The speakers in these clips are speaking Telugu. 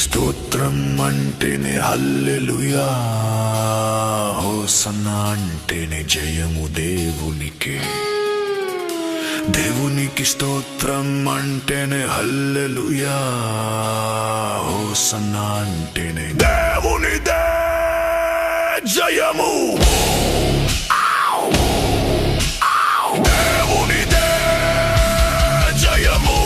స్తోత్రం అంటేనే హల్లెలూయా, హోసన్నా అంటేనే జయము దేవునికే. దేవునికి స్తోత్రం అంటేనే హల్లెలూయా, హోసన్నా అంటేనే దేవునిదే జయము. దేవునిదే జయము.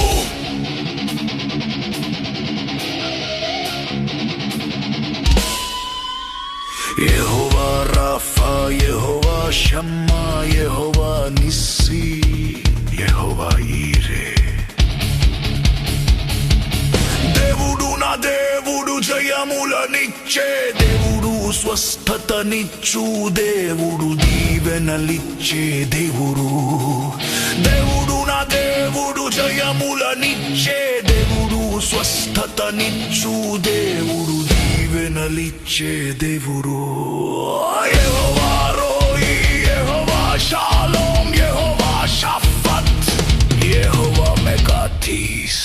యెహోవా రాఫా, యెహోవా షమ్మా, యెహోవా నిస్సీ, యెహోవా ఈరే. దేవుడు నా దేవుడు, జయములనిచ్చే దేవుడు, స్వస్థతనిచ్చు దేవుడు, దీవెనలిచ్చే దేవుడు. దేవుడు నా దేవుడు, జయములనిచ్చే దేవుడు, స్వస్థతనిచ్చు దేవుడు, దీవెనలిచ్చే దేవుడు. యెహోవా రోయి, యెహోవా షాలోమ్, యెహోవా షాఫత్, యెహోవా మెగాథీస్.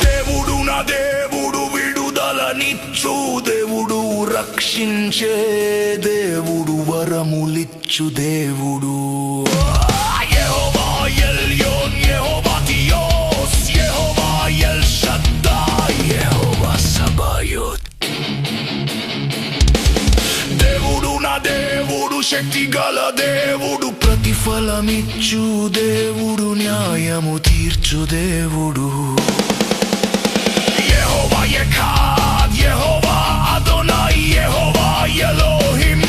దేవుడు నా దేవుడు, విడుదలనిచ్చు దేవుడు, రక్షించే దేవుడు, వరములిచ్చు దేవుడు. యెహోవా ఎల్యోన్, యెహోవా తియోస్, యెహోవా ఎల్ షద్దాయ్, యెహోవా సబాయోత్. దేవుడు నా దేవుడు, శక్తిగల దేవుడు, ప్రతిఫలమిచ్చు దేవుడు, న్యాయము తీర్చు దేవుడు. యెహోవా ఎఖాద్, యెహోవా అదోనాయ్, యెహోవా ఎలోహిం,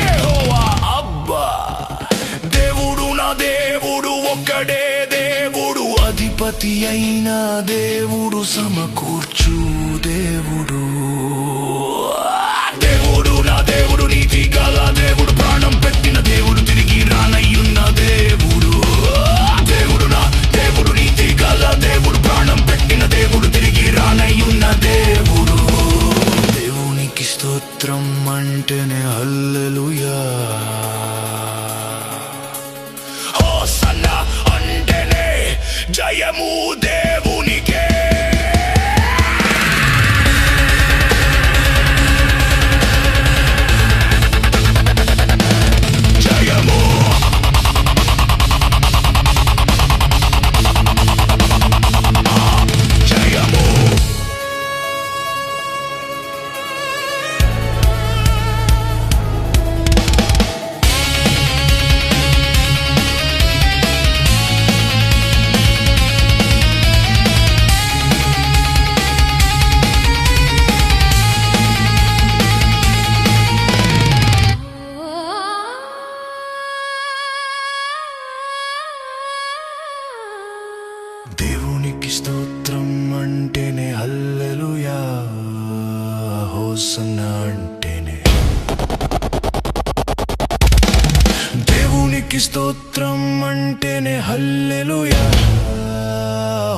యెహోవా అబ్బా. దేవుడు నా దేవుడు, ఒక్కడే దేవుడు, అధిపతి అయిన దేవుడు, సమకూర్చు దేవుడు. దేవుడు నా దేవుడు, నీతి గల దేవుడు, ప్రాణం పెట్టిన దేవుడు, తిరిగి రానయ్యున్న దేవుడు. దేవుడు నా దేవుడు, నీతి గల దేవుడు, ప్రాణం పెట్టిన దేవుడు, తిరిగి రానయ్యున్న దేవుడు. దేవునికి స్తోత్రం అంటేనే హల్లెలూయా, హోసన్నా అంటేనే జయము దేవునికే. దేవునికి స్తోత్రం అంటేనే హల్లెలూయా, హోసన్నా అంటేనే. దేవునికి స్తోత్రం అంటేనే హల్లెలూయా,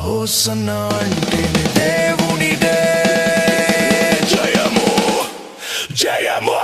హోసన్నా అంటేనే దేవునిదే జయము, జయము.